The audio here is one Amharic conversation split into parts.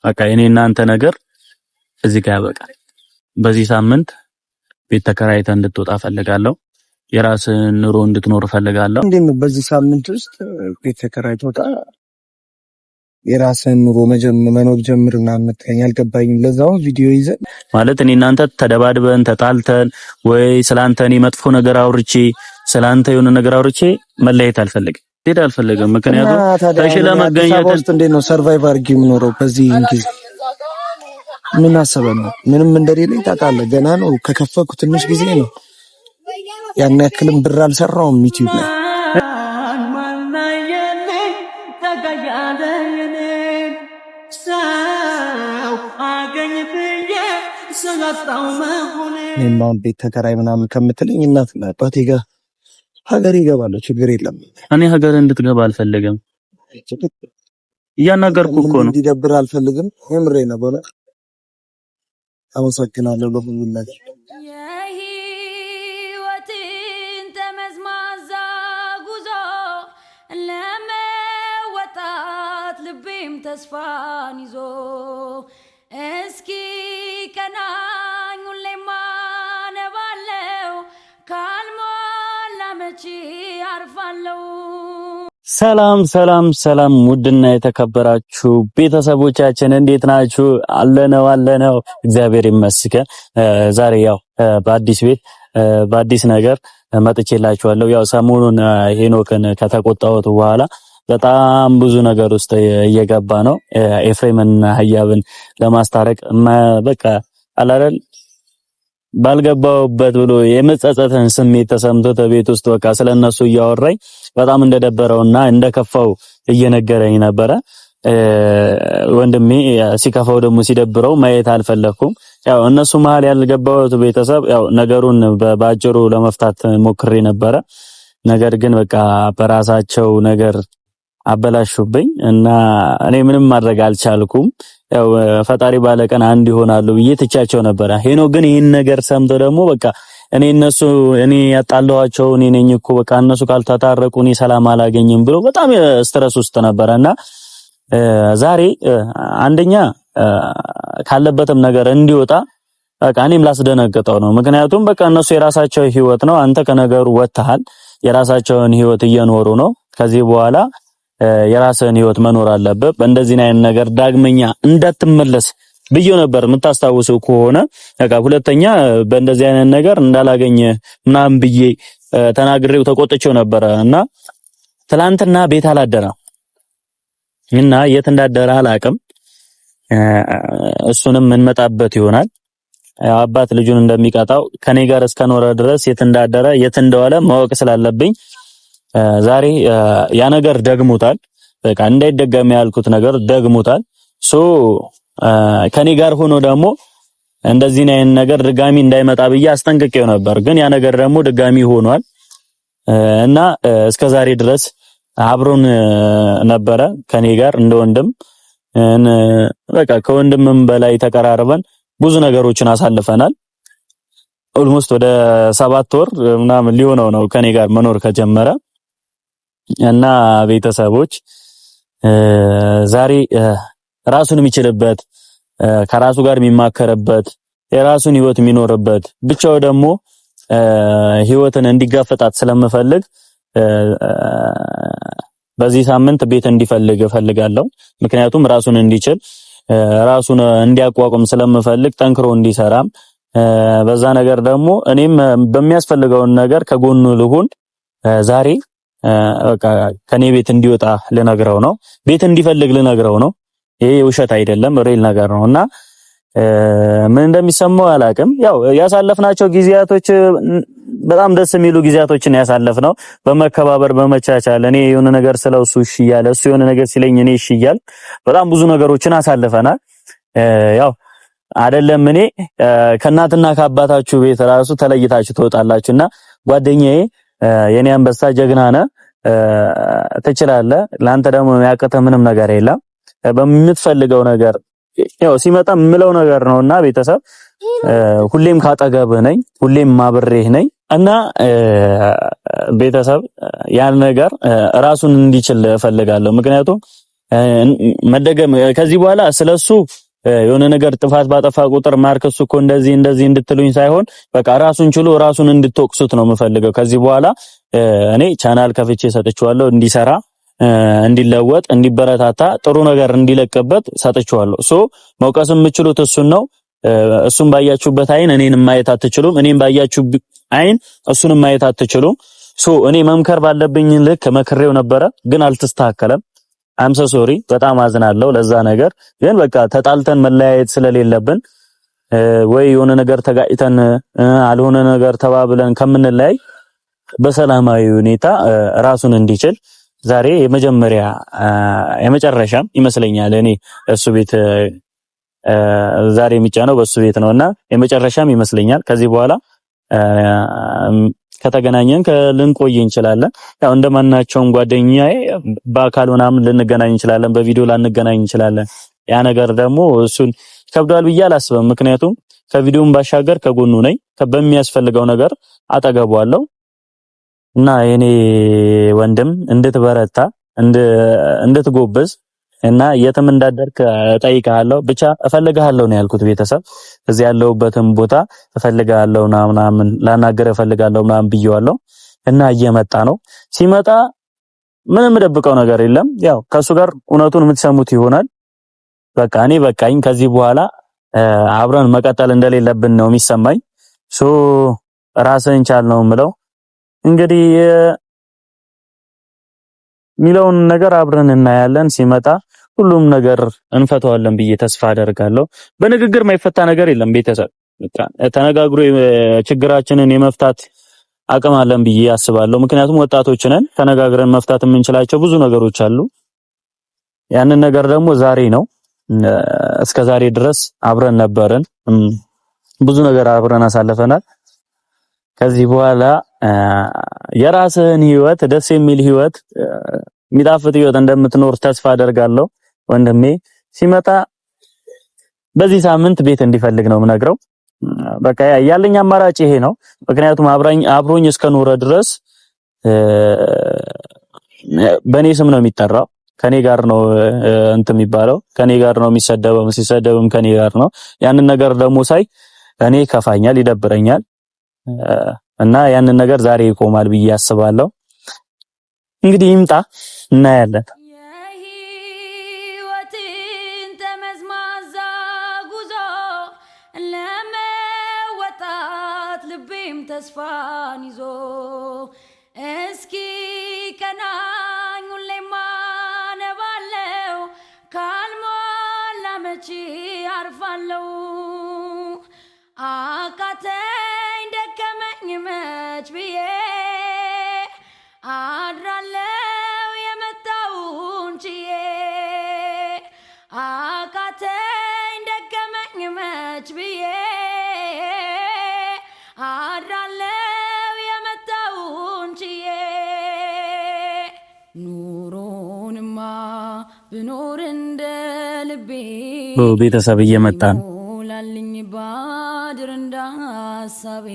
በቃ እኔ እናንተ ነገር እዚህ ጋር ያበቃል። በዚህ ሳምንት ቤት ተከራይተህ እንድትወጣ ፈልጋለሁ። የራስህን ኑሮ እንድትኖር ፈልጋለሁ። እንዴት ነው በዚህ ሳምንት ውስጥ ቤት ተከራይተህ ወጣ የራስህን ኑሮ መኖር ጀምር ምናምን መተኛ አልገባኝም። ለዛው ቪዲዮ ይዘን ማለት እኔ እናንተ ተደባድበን ተጣልተን ወይ ስላንተ እኔ መጥፎ ነገር አውርቼ ስላንተ የሆነ ነገር አውርቼ መለየት አልፈልግም። ሄድ አልፈልግም። ምክንያቱም ተሽለ መገኘት ውስጥ እንዴት ነው ሰርቫይቭ አድርጌ የምኖረው በዚህ ጊዜ? ምን አሰበህ ነው? ምንም እንደሌለኝ ታውቃለህ። ገና ነው ከከፈኩ ትንሽ ጊዜ ነው። ያን ያክልም ብር አልሰራውም ዩቲዩብ ላይ። እኔም አሁን ቤት ተከራይ ምናምን ከምትለኝ እናትና አባቴ ጋር ሀገር ይገባለሁ፣ ችግር የለም። እኔ ሀገር እንድትገባ አልፈልግም። እያናገርኩህ እኮ ነው። እንዲደብር አልፈልግም። የምሬን ነው። በኋላ አመሰግናለሁ ለሁሉም ነገር። የህይወትን ተመዝማዛ ጉዞ ለመወጣት ልቤም ተስፋን ይዞ እስኪ ቀናኝ ሁሌም አነባለው ካልሞላ መቼ አርፋለው። ሰላም ሰላም ሰላም! ውድና የተከበራችሁ ቤተሰቦቻችን እንዴት ናችሁ? አለነው እግዚአብሔር ይመስገን። ዛሬ ያው በአዲስ ቤት በአዲስ ነገር መጥቼላችኋለሁ። ያው ሰሞኑን ሄኖክን ከተቆጣሁት በኋላ በጣም ብዙ ነገር ውስጥ እየገባ ነው። ኤፍሬምና ህያብን ለማስታረቅ በቃ አላረል ባልገባውበት ብሎ የመጸጸትን ስሜት ተሰምቶት ቤት ውስጥ በቃ ስለነሱ እያወራኝ በጣም እንደደበረውና እንደከፋው እየነገረኝ ነበረ። ወንድሜ ሲከፋው ደግሞ ሲደብረው ማየት አልፈለኩም። ያው እነሱ መሀል ያልገባውት ቤተሰብ ያው ነገሩን በአጭሩ ለመፍታት ሞክሬ ነበረ። ነገር ግን በቃ በራሳቸው ነገር አበላሹብኝ እና እኔ ምንም ማድረግ አልቻልኩም። ያው ፈጣሪ ባለቀን አንድ ይሆናሉ ብዬ ትቻቸው ነበረ። ሄኖ ግን ይሄን ነገር ሰምቶ ደግሞ በቃ እኔ ያጣላኋቸው እኔ ነኝ እኮ በቃ እነሱ ካልተታረቁ እኔ ሰላም አላገኝም ብሎ በጣም ስትረስ ውስጥ ነበርና ዛሬ አንደኛ ካለበትም ነገር እንዲወጣ በቃ እኔም ላስደነግጠው ነው። ምክንያቱም በቃ እነሱ የራሳቸው ህይወት ነው፣ አንተ ከነገሩ ወጥተሃል። የራሳቸውን ህይወት እየኖሩ ነው። ከዚህ በኋላ የራስህን ህይወት መኖር አለበት። በእንደዚህ አይነት ነገር ዳግመኛ እንዳትመለስ ብዬው ነበር። የምታስታውሰው ከሆነ በቃ ሁለተኛ በእንደዚህ አይነት ነገር እንዳላገኘ ምናምን ብዬ ተናግሬው ተቆጥቼው ነበረ እና ትላንትና ቤት አላደረም እና የት እንዳደረ አላቅም። እሱንም እንመጣበት ይሆናል። አባት ልጁን እንደሚቀጣው ከኔ ጋር እስከኖረ ድረስ የት እንዳደረ የት እንደዋለ ማወቅ ስላለብኝ ዛሬ ያ ነገር ደግሞታል። በቃ እንዳይደገም ያልኩት ነገር ደግሞታል። ከኔ ጋር ሆኖ ደግሞ እንደዚህ አይነት ነገር ድጋሚ እንዳይመጣ ብዬ አስጠንቅቄው ነበር። ግን ያ ነገር ደግሞ ድጋሚ ሆኗል እና እስከዛሬ ድረስ አብሮን ነበረ ከኔ ጋር እንደ ወንድም በቃ ከወንድምም በላይ ተቀራርበን ብዙ ነገሮችን አሳልፈናል። ኦልሞስት ወደ 7 ወር ምናምን ሊሆነው ነው ከኔ ጋር መኖር ከጀመረ እና ቤተሰቦች ዛሬ ራሱን የሚችልበት ከራሱ ጋር የሚማከርበት የራሱን ህይወት የሚኖርበት ብቻው ደግሞ ህይወትን እንዲጋፈጣት ስለምፈልግ በዚህ ሳምንት ቤት እንዲፈልግ እፈልጋለሁ። ምክንያቱም ራሱን እንዲችል ራሱን እንዲያቋቁም ስለምፈልግ ጠንክሮ እንዲሰራም በዛ ነገር ደግሞ እኔም በሚያስፈልገው ነገር ከጎኑ ልሁን። ዛሬ በቃ ከኔ ቤት እንዲወጣ ልነግረው ነው። ቤት እንዲፈልግ ልነግረው ነው። ይሄ ውሸት አይደለም፣ ሪል ነገር ነውና ምን እንደሚሰማው አላቅም። ያው ያሳለፍናቸው ጊዜያቶች በጣም ደስ የሚሉ ጊዜያቶችን ያሳለፍነው በመከባበር በመቻቻል እኔ የሆነ ነገር ስለው እሱ እሺ እያለ እሱ የሆነ ነገር ሲለኝ እኔ እሺ እያል በጣም ብዙ ነገሮችን አሳልፈናል። ያው አይደለም እኔ ከእናትና ከአባታችሁ ቤት ራሱ ተለይታችሁ ትወጣላችሁና ጓደኛዬ የኔ አንበሳ ጀግና ነህ፣ ትችላለህ። ላንተ ደግሞ የሚያቅተህ ምንም ነገር የለም። በምትፈልገው ነገር ያው ሲመጣ የምለው ነገር ነውና ቤተሰብ ሁሌም ካጠገብህ ነኝ፣ ሁሌም ማብሬህ ነኝ እና ቤተሰብ ያን ነገር ራሱን እንዲችል እፈልጋለሁ። ምክንያቱም መደገም ከዚህ በኋላ ስለሱ የሆነ ነገር ጥፋት ባጠፋ ቁጥር ማርከሱ እኮ እንደዚህ እንድትሉኝ ሳይሆን በቃ ራሱን ችሎ ራሱን እንድትወቅሱት ነው የምፈልገው። ከዚህ በኋላ እኔ ቻናል ከፍቼ ሰጥቼዋለሁ እንዲሰራ፣ እንዲለወጥ፣ እንዲበረታታ፣ ጥሩ ነገር እንዲለቅበት ሰጥቼዋለሁ። መውቀስም የምችሉት እሱን ነው። እሱን ባያችሁበት አይን እኔንም ማየት አትችሉም። እኔም ባያችሁ አይን እሱንም ማየት አትችሉም። እኔ መምከር ባለብኝ ልክ መክሬው ነበረ፣ ግን አልተስተካከለም። አምሰ ሶሪ በጣም አዝናለሁ ለዛ ነገር። ግን በቃ ተጣልተን መለያየት ስለሌለብን ወይ የሆነ ነገር ተጋጭተን አልሆነ ነገር ተባብለን ከምንለያይ በሰላማዊ ሁኔታ ራሱን እንዲችል ዛሬ የመጨረሻም ይመስለኛል እኔ እሱ ቤት ዛሬ የሚጫነው በሱ ቤት ነውና የመጨረሻም ይመስለኛል። ከዚህ በኋላ ከተገናኘን ልንቆይ እንችላለን። ያው እንደማናቸውም ጓደኛዬ በአካል ምናምን ልንገናኝ እንችላለን፣ በቪዲዮ ላንገናኝ እንችላለን። ያ ነገር ደግሞ እሱን ከብዷል ብዬ አላስብም። ምክንያቱም ከቪዲዮም ባሻገር ከጎኑ ነኝ፣ በሚያስፈልገው ነገር አጠገቧለሁ እና የኔ ወንድም እንድትበረታ እንድትጎብዝ እና የትም እንዳደርክ እጠይቅሃለሁ፣ ብቻ እፈልግሃለሁ ነው ያልኩት። ቤተሰብ እዚህ ያለሁበትም ቦታ እፈልግሃለሁ ምናምን ላናገር እፈልጋለሁ ምናምን ብየዋለሁ እና እየመጣ ነው። ሲመጣ ምንም ደብቀው ነገር የለም። ያው ከሱ ጋር እውነቱን የምትሰሙት ይሆናል። በቃ እኔ በቃኝ። ከዚህ በኋላ አብረን መቀጠል እንደሌለብን ነው የሚሰማኝ። ራስህን ቻል ነው የምለው። እንግዲህ ሚለውን ነገር አብረን እናያለን። ሲመጣ ሁሉም ነገር እንፈተዋለን ብዬ ተስፋ አደርጋለሁ። በንግግር የማይፈታ ነገር የለም። ቤተሰብ ተነጋግሮ ችግራችንን የመፍታት አቅም አለን ብዬ አስባለሁ። ምክንያቱም ወጣቶች ነን፣ ተነጋግረን መፍታት የምንችላቸው ብዙ ነገሮች አሉ። ያንን ነገር ደግሞ ዛሬ ነው። እስከ ዛሬ ድረስ አብረን ነበርን፣ ብዙ ነገር አብረን አሳልፈናል። ከዚህ በኋላ የራስህን ህይወት፣ ደስ የሚል ህይወት፣ የሚጣፍጥ ህይወት እንደምትኖር ተስፋ አደርጋለሁ። ወንድሜ ሲመጣ በዚህ ሳምንት ቤት እንዲፈልግ ነው የምነግረው። በቃ ያለኝ አማራጭ ይሄ ነው። ምክንያቱም አብሮኝ እስከኖረ ድረስ በኔ ስም ነው የሚጠራው፣ ከኔ ጋር ነው የሚባለው፣ ከኔ ጋር ነው የሚሰደበው፣ ሲሰደብም ከኔ ጋር ነው። ያንን ነገር ደግሞ ሳይ እኔ ከፋኛል፣ ይደብረኛል እና ያንን ነገር ዛሬ ይቆማል ብዬ አስባለሁ። እንግዲህ ይምጣ እናያለን። የህይወትን ተመዝማዛ ጉዞ ለመወጣት ልቤም ተስፋን ይዞ እስኪ ቀናኝ ሁሌም አነባለው ካልሞላ መቼ አርፋለው አቃተኝ ደከመኝ መች ብዬ አድራለው የመጣውን ችዬ አቃተኝ ደከመኝ መች ብዬ አድራለው የመጣውን ችዬ ኑሮንማ ብኖር እንደ ልቤ ቤተሰብ እየመጣ ነው ላልኝ ባድር እንዳሳቤ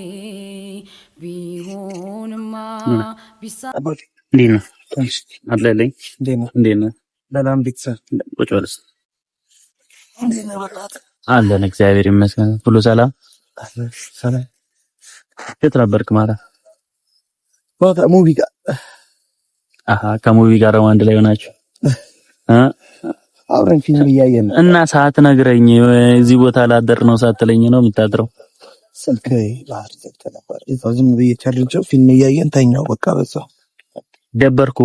ቢሆንማ ቢሳ እንዴት ነው አለልኝ? እንዴት ነው? ሰላም ቤተሰብ ቁጭ በል እስኪ። እንዴት ነው በላት? አለን እግዚአብሔር ይመስገን ሁሉ ሰላም። ሰላም። የት ነበርክ ማለት? ቦታ ሙቪ ጋር። ከሙቪ ጋር አንድ ላይ ሆናችሁ አብረን ፊልም እያየን እና ሰዓት ነግረኝ እዚህ ቦታ ላደር ነው ሳትለኝ ነው የምታድረው? ስልክ ባህር ዘግተህ ነበር። እዛው ዝም ብዬ ቸርንቸው ፊልም እያየን ተኛው። በቃ በዛው ደበርኩ።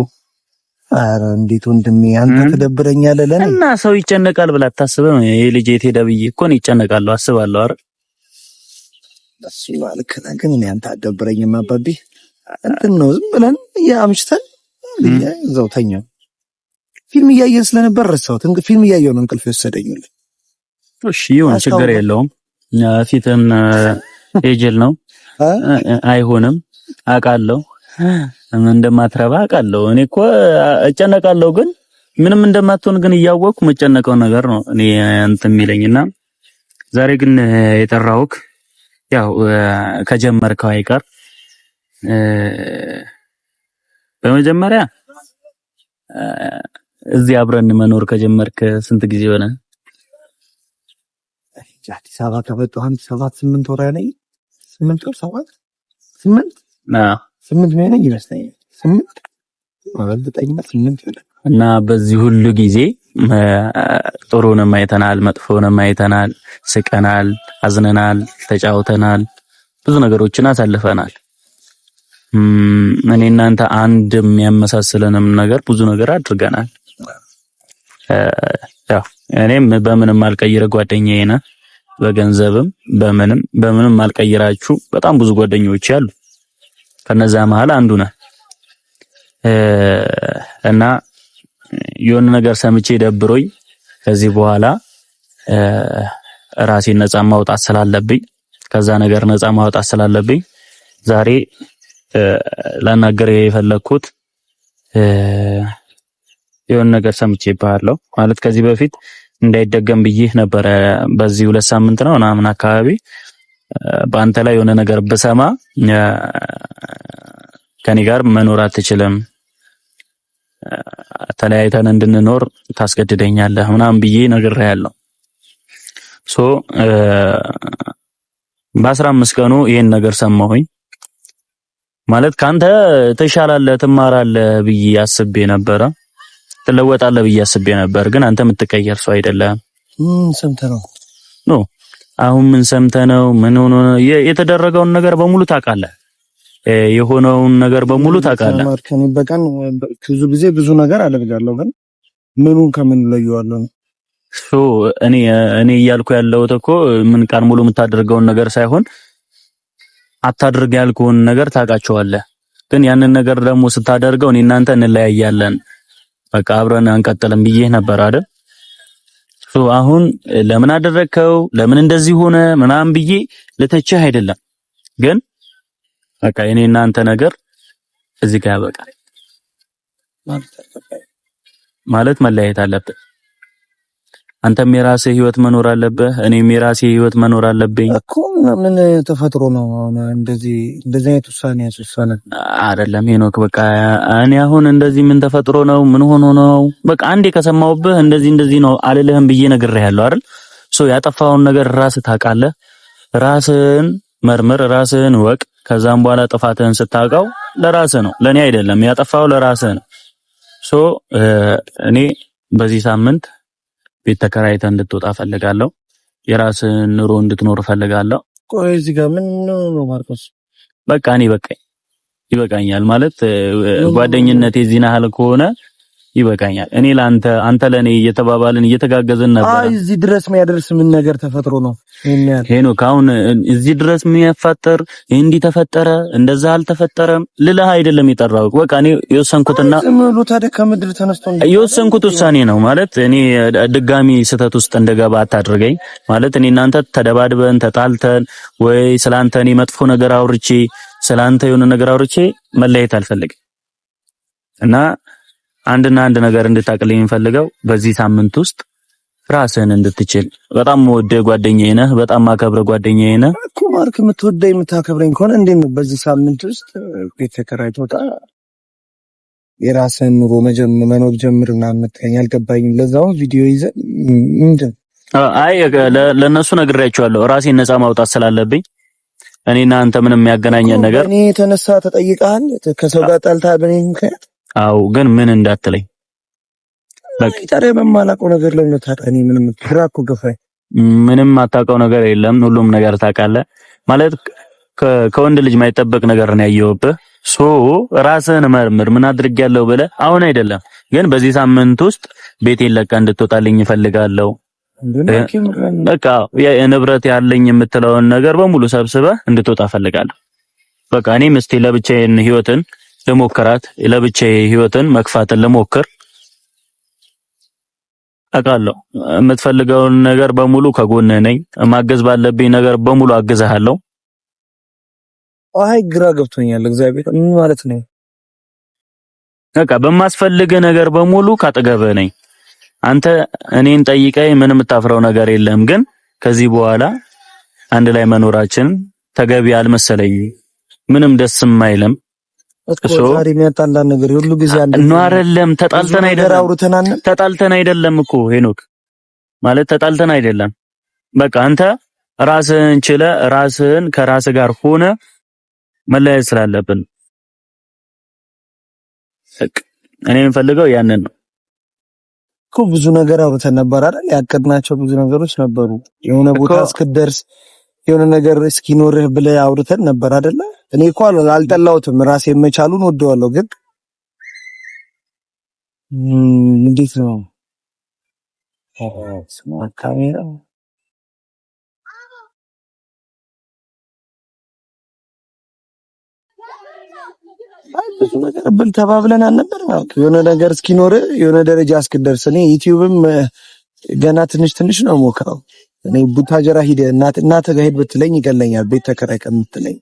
ኧረ እንዴት ወንድሜ አንተ ትደብረኛለህ ለኔ። እና ሰው ይጨነቃል ብላ አታስብም? ይሄ ልጅ የት ሄደ ብዬ እኮ ነው ይጨነቃለሁ አስባለሁ። አረ እሱ ማለት ግን እኔ አንተ አትደብረኝም አባቢ። እንትን ነው ዝም ብለን አምሽተን እዛው ተኛው። ፊልም እያየን ስለነበር ረሳሁት። ፊልም እያየሁ ነው እንቅልፍ የወሰደኝ። እሺ ይሁን ችግር የለውም። ፊትን ኤጀል ነው አይሆንም። አውቃለሁ እንደማትረባ አውቃለሁ። እኔ እኮ እጨነቃለሁ፣ ግን ምንም እንደማትሆን ግን እያወቅኩ መጨነቀው ነገር ነው እኔ እንትን የሚለኝና ዛሬ ግን የጠራሁክ ያው ከጀመርከው አይቀር በመጀመሪያ እዚህ አብረን መኖር ከጀመርክ ስንት ጊዜ ሆነ? አዲስ አበባ ከመጣሁ 7-8 ወር ነኝ። 8 ወር 8 ነው ይመስለኛል። 8 እና በዚህ ሁሉ ጊዜ ጥሩንም አይተናል፣ መጥፎንም አይተናል፣ ስቀናል፣ አዝነናል፣ ተጫውተናል፣ ብዙ ነገሮችን አሳልፈናል። እኔ እናንተ አንድ የሚያመሳስለንም ነገር ብዙ ነገር አድርገናል። ያው እኔም በምንም አልቀይረ ጓደኛዬ ነህ፣ በገንዘብም በምንም አልቀይራችሁ በጣም ብዙ ጓደኞች አሉ። ከነዛ መሃል አንዱ ነህ እና የሆነ ነገር ሰምቼ ደብሮኝ ከዚህ በኋላ ራሴን ነፃ ማውጣት ስላለብኝ ከዛ ነገር ነፃ ማውጣት ስላለብኝ ዛሬ ላናገር የፈለኩት የሆነ ነገር ሰምቼብሃለሁ። ማለት ከዚህ በፊት እንዳይደገም ብዬ ነበረ። በዚህ 2 ሳምንት ነው ምናምን አካባቢ በአንተ ላይ የሆነ ነገር ብሰማ ከኔ ጋር መኖር አትችልም፣ ተለያይተን እንድንኖር ታስገድደኛለህ ምናምን ብዬ ነግሬሃለሁ። በ15 ቀኑ ይሄን ነገር ሰማሁኝ። ማለት ካንተ ትሻላለህ ትማራለህ ብዬ አስቤ ነበረ፣ ትለወጣለህ ብዬ አስቤ ነበር። ግን አንተ የምትቀየር ሰው አይደለም። ሰምተህ ነው ኖ አሁን ምን ሰምተህ ነው? ምን ሆኖ የተደረገውን ነገር በሙሉ ታውቃለህ፣ የሆነውን ነገር በሙሉ ታውቃለህ። ማርከኝ በቀን ብዙ ጊዜ ብዙ ነገር አደርጋለሁ፣ ግን ምኑን ከምን ለየዋለሁ? እኔ እያልኩ ያለሁት እኮ ምን ቀን ሙሉ የምታደርገውን ነገር ሳይሆን አታድርግ ያልኩህን ነገር ታውቃቸዋለህ። ግን ያንን ነገር ደግሞ ስታደርገው እኔ እናንተ እንለያያለን፣ በቃ አብረን አንቀጥልም ብዬ ነበር አይደል? አሁን ለምን አደረግከው ለምን እንደዚህ ሆነ ምናምን ብዬ ልተችህ አይደለም፣ ግን በቃ እኔ እናንተ ነገር እዚህ ጋር ያበቃል ማለት መለያየት አለብን። አንተም የራስህ ህይወት መኖር አለብህ፣ እኔም የራሴ ህይወት መኖር አለብኝ እኮ። ምን ተፈጥሮ ነው አሁን እንደዚህ አይነት ውሳኔ ያስወሰነ? አይደለም ሄኖክ፣ በቃ እኔ አሁን እንደዚህ ምን ተፈጥሮ ነው ምን ሆኖ ነው በቃ አንዴ ከሰማሁብህ እንደዚህ ነው አልልህም ብዬ ነግሬሃለሁ አይደል? ያጠፋውን ነገር ራስህ ታውቃለህ። ራስህን መርምር፣ ራስህን ወቅ። ከዛም በኋላ ጥፋትህን ስታውቀው ለራስህ ነው፣ ለኔ አይደለም። ያጠፋው ለራስህ ነው። እኔ በዚህ ሳምንት ቤት ተከራይተህ እንድትወጣ ፈልጋለሁ። የራስህን ኑሮ እንድትኖር ፈልጋለሁ። ቆይ እዚህ ጋር ምን ነው ማርቆስ? በቃ እኔ ይበቃኛል ማለት ጓደኝነት የዚህን ያህል ከሆነ ይበቃኛል። እኔ ለአንተ አንተ ለኔ እየተባባልን እየተጋገዝን ነበር። እዚህ ድረስ የሚያደርስ ምን ነገር ተፈጥሮ ነው? ሄኖክ አሁን እዚህ ድረስ የሚያፋጠር እንዲህ ተፈጠረ እንደዛ አልተፈጠረም ልልህ አይደለም የጠራው። በቃ እኔ የወሰንኩትና ሙሉ ታዲያ ከምድር ተነስቶ የወሰንኩት ውሳኔ ነው ማለት እኔ ድጋሚ ስህተት ውስጥ እንደገባ አታድርገኝ ማለት እኔ እናንተ ተደባድበን ተጣልተን ወይ ስላንተ እኔ መጥፎ ነገር አውርቼ ስላንተ የሆነ ነገር አውርቼ መለየት አልፈልግም እና አንድ ነገር እንድታቅልኝ የምፈልገው በዚህ ሳምንት ውስጥ ራስህን እንድትችል። በጣም ወደ ጓደኛዬ ነህ፣ በጣም ማከብረ ጓደኛዬ ነህ እኮ ማርክ። የምትወደኝ የምታከብረኝ ከሆነ እንዴት ነው በዚህ ሳምንት ውስጥ ቤት ተከራይተህ ወጣ የራስህን ኑሮ መኖር ጀምር ምናምን የምትለኝ አልገባኝም። ለዛው ቪዲዮ ይዘህ ምንድን አይ ለነሱ ነግሬያቸዋለሁ ራሴን ነፃ ማውጣት ስላለብኝ። እኔና አንተ ምንም የሚያገናኘን ነገር እኔ ተነሳ ተጠይቀሃል ከሰው ጋር ጣልተሃል በእኔ ምክንያት? አው ግን ምን እንዳትለኝ በቃ ታዲያ በማላውቀው ነገር ላይ ነው ታጣኒ። ምንም ትራኩ ገፋይ ምንም አታውቀው ነገር የለም፣ ሁሉም ነገር ታውቃለህ ማለት ከወንድ ልጅ የማይጠበቅ ነገር ነው ያየሁብህ። ራስህን መርምር። ምን አድርጌያለሁ ብለህ አሁን አይደለም ግን በዚህ ሳምንት ውስጥ ቤቴን ለቀህ እንድትወጣልኝ እፈልጋለሁ። በቃ የንብረት ያለኝ የምትለውን ነገር በሙሉ ሰብስበህ እንድትወጣ እፈልጋለሁ። በቃ እኔም እስቲ ለብቻዬን ህይወትን ለሞከራት ለብቻዬ ህይወትን መክፋትን ለሞከር አውቃለሁ። የምትፈልገውን ነገር በሙሉ ከጎንህ ነኝ። ማገዝ ባለብኝ ነገር በሙሉ አግዝሃለሁ። አይ ግራ ገብቶኛል። እግዚአብሔር ምን ማለት ነው? በቃ በማስፈልግህ ነገር በሙሉ ካጠገብህ ነኝ። አንተ እኔን ጠይቀኝ ምንም የምታፍረው ነገር የለም። ግን ከዚህ በኋላ አንድ ላይ መኖራችን ተገቢ አልመሰለኝም። ምንም ደስም አይልም። እኮ ዛሬ የሚያጣላን ነገር ሁሉ ጊዜ አንድ ነው አይደለም። ተጣልተን አይደለም እኮ ሄኖክ ማለት ተጣልተን አይደለም። በቃ አንተ ራስህን ችለህ ራስህን ከራስህ ጋር ሆነ መለያየት ስላለብን እኔ የምፈልገው ያንን ነው እኮ። ብዙ ነገር አውርተን ነበር አይደል? ያቀድናቸው ብዙ ነገሮች ነበሩ። የሆነ ቦታ እስክደርስ የሆነ ነገር እስኪኖርህ ብለህ አውርተን ነበር አይደል? እኔ እኮ አልጠላሁትም፣ ራሴ መቻሉን ወደዋለሁ። ግን እንዴት ነው ካሜራ ብዙ ነገር ብል ተባብለን አልነበር? የሆነ ነገር እስኪኖር የሆነ ደረጃ እስክደርስ እኔ ዩቲዩብም ገና ትንሽ ነው ሞክረው። እኔ ቡታጀራ ሂደ እናት ጋር ሄድ ብትለኝ ይገለኛል። ቤት ተከራይ ከምትለኝ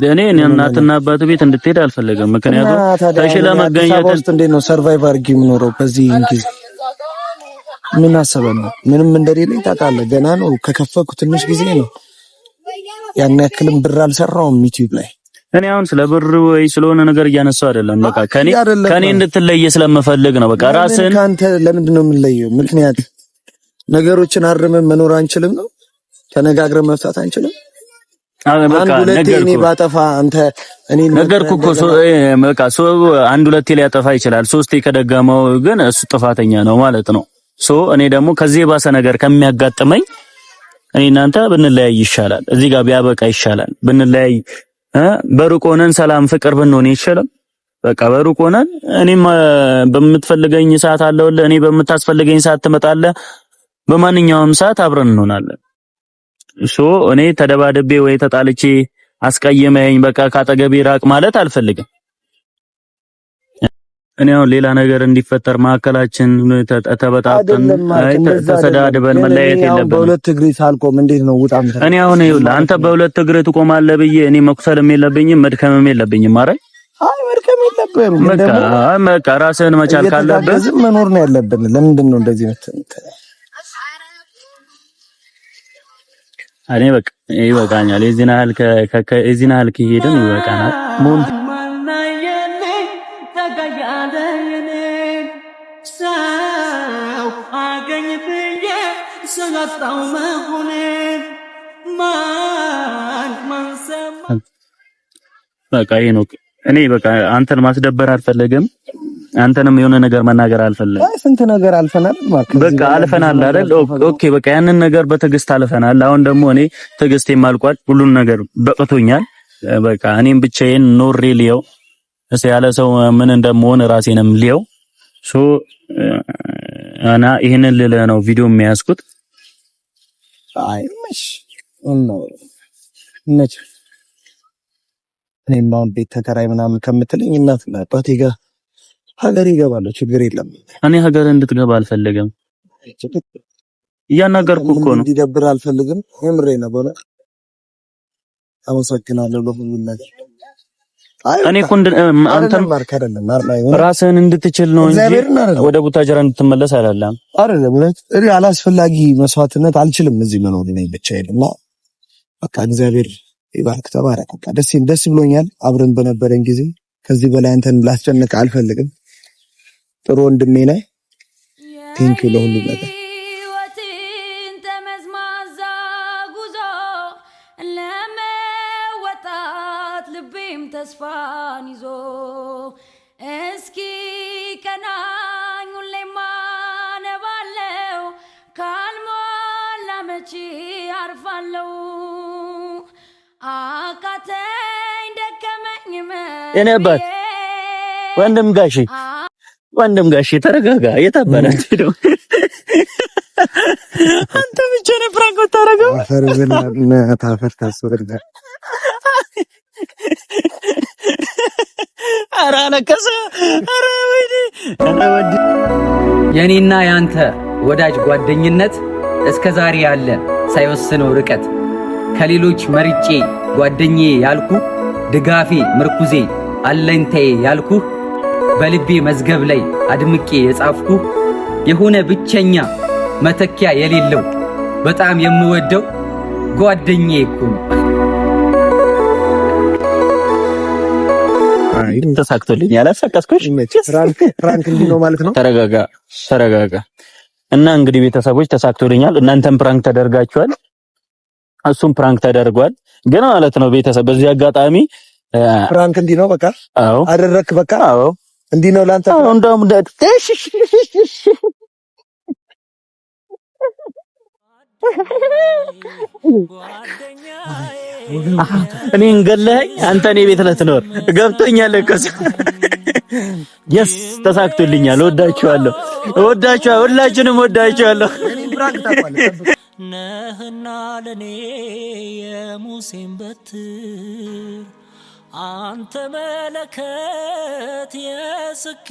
እኔ እናትና አባቱ ቤት እንድትሄድ አልፈለገም። ምክንያቱም ታሽላ መገኘት ውስጥ እንዴት ነው ሰርቫይቭ አድርጌ የምኖረው? በዚህ እንግዲህ ምን አሰበ ነው? ምንም እንደሌለኝ ታውቃለህ። ገና ነው ከከፈኩ ትንሽ ጊዜ ነው። ያን ያክልም ብር አልሰራውም ዩቲዩብ ላይ። እኔ አሁን ስለ ብር ወይ ስለሆነ ነገር እያነሳው አይደለም። በቃ ከኔ እንድትለይ ስለምፈልግ ነው። በቃ ራስን ካንተ ለምንድን ነው የምንለየው? ምክንያት ነገሮችን አርመን መኖር አንችልም ነው? ተነጋግረን መፍታት አንችልም? በቃ እኔ ባጠፋ አንተ እኔ ነገርኩህ እኮ በቃ አንድ ሁለቴ ሊያጠፋ ይችላል። ሶስቴ ከደገመው ግን እሱ ጥፋተኛ ነው ማለት ነው። እኔ ደግሞ ከዚህ የባሰ ነገር ከሚያጋጥመኝ እኔ እናንተ ብንለያይ ይሻላል። እዚህ ጋር ቢያበቃ ይሻላል። ብንለያይ በሩቅ ሆነን ሰላም ፍቅር ብንሆን ይሻላል። በቃ በሩቅ ሆነን እኔም በምትፈልገኝ ሰዓት አለውልህ፣ እኔ በምታስፈልገኝ ሰዓት ትመጣለህ። በማንኛውም ሰዓት አብረን እንሆናለን። እኔ ተደባደቤ ወይ ተጣልቼ አስቀየመኝ በቃ ካጠገቤ ራቅ ማለት አልፈልግም። እኔ አሁን ሌላ ነገር እንዲፈጠር ማዕከላችን ተበጣጥተን ተሰዳድበን መለያየት የለብንም። በሁለት እግሬ ሳልቆም እንዴት ነው ውጣም? እኔ አሁን ይኸውልህ አንተ በሁለት እግሬ ትቆማለህ ብዬ እኔ መኩሰልም የለብኝም መድከምም የለብኝም። አረ አይ መድከም የለብህም። በቃ ራስህን መቻል ካለብህ መኖር ነው ያለብን። ለምንድን ነው እንደዚህ እኔ በቃ ይበቃኛል። የዚህን ያህል ከሄድን ይበቃናል። ሰው አገኝ ብዬ ስላጣው መሆኔ በቃ ይሄ ነው። እኔ በቃ አንተን ማስደበር አልፈለግም። አንተንም የሆነ ነገር መናገር አልፈለግም። ስንት ነገር አልፈናል ማለት በቃ አልፈናል አይደል? ኦኬ በቃ ያንን ነገር በትዕግስት አልፈናል። አሁን ደግሞ እኔ ትዕግስቴም አልቋል። ሁሉን ነገር በቅቶኛል። በቃ እኔም ብቻዬን ኖሬ ሊየው ያለ ሰው ምን እንደምሆን ራሴንም ሊየው እና ይሄንን ልልህ ነው ቪዲዮ የሚያስኩት። አይ መች እኔ ነው ቤት ተከራይ ምናምን ከምትለኝ እናትና አባቴ ጋር ሀገር ይገባለሁ፣ ችግር የለም። እኔ ሀገር እንድትገባ አልፈልግም። እያናገርኩ እኮ ነው። እንዲደብር አልፈልግም። የምሬ ነው። በለ አመሰግናለሁ ለሁሉም ነገር። እኔ እኮ አንተም ራስህን እንድትችል ነው እንጂ ወደ ቡታጀራ እንድትመለስ አይደለም። እኔ አላስፈላጊ መስዋዕትነት አልችልም እዚህ መኖር ነው ብቻዬን። እና በቃ እግዚአብሔር ይባርክ፣ ተባረክ። በቃ ደስ ብሎኛል አብረን በነበረን ጊዜ። ከዚህ በላይ አንተን ላስጨንቅ አልፈልግም። ጥሩ ወንድሜ ነህ። ቴንኪው ለሁሉ ነገር። ተስፋን ይዞ እስኪ ቀናኝ ሁሌም አነባለው ካልሞላ መቼ አርፋለው አቃተኝ ደከመኝ የነባት ወንድም ጋሼ ተረጋጋ። የታባላት ነው አንተ ብቻ ነህ ፕራንክ ታረጋው አፈርብና ታፈር ታስወርዳ አራ ለከሰ አራ ወይኔ የኔና ያንተ ወዳጅ ጓደኝነት እስከ ዛሬ ያለ ሳይወስነው ርቀት ከሌሎች መርጬ ጓደኛዬ ያልኩ ድጋፌ ምርኩዜ አለኝታዬ ያልኩ በልቤ መዝገብ ላይ አድምቄ የጻፍኩ የሆነ ብቸኛ መተኪያ የሌለው በጣም የምወደው ጓደኛዬ እኮ ነው። ተሳክቶልኛል። አሳቀስኩሽ። ፍራንክ እንዲህ ነው ማለት ነው። ተረጋጋ። እና እንግዲህ ቤተሰቦች ተሳክቶልኛል። እናንተም ፕራንክ ተደርጋችኋል፣ እሱም ፕራንክ ተደርጓል። ግን ማለት ነው ቤተሰብ በዚህ አጋጣሚ ፍራንክ እንዲህ ነው በቃ። አዎ አደረክ በቃ። አዎ እንዲህ ነው ላንተ። አዎ እንደውም እኔ እንገለኝ አንተ እኔ ቤት ልትኖር ገብቶኛል እኮ። የስ ተሳክቶልኛል። ወዳችኋለሁ፣ ሁላችንም ወዳችኋለሁ። ነህና ለኔ የሙሴን በትር አንተ መለከት የስኬ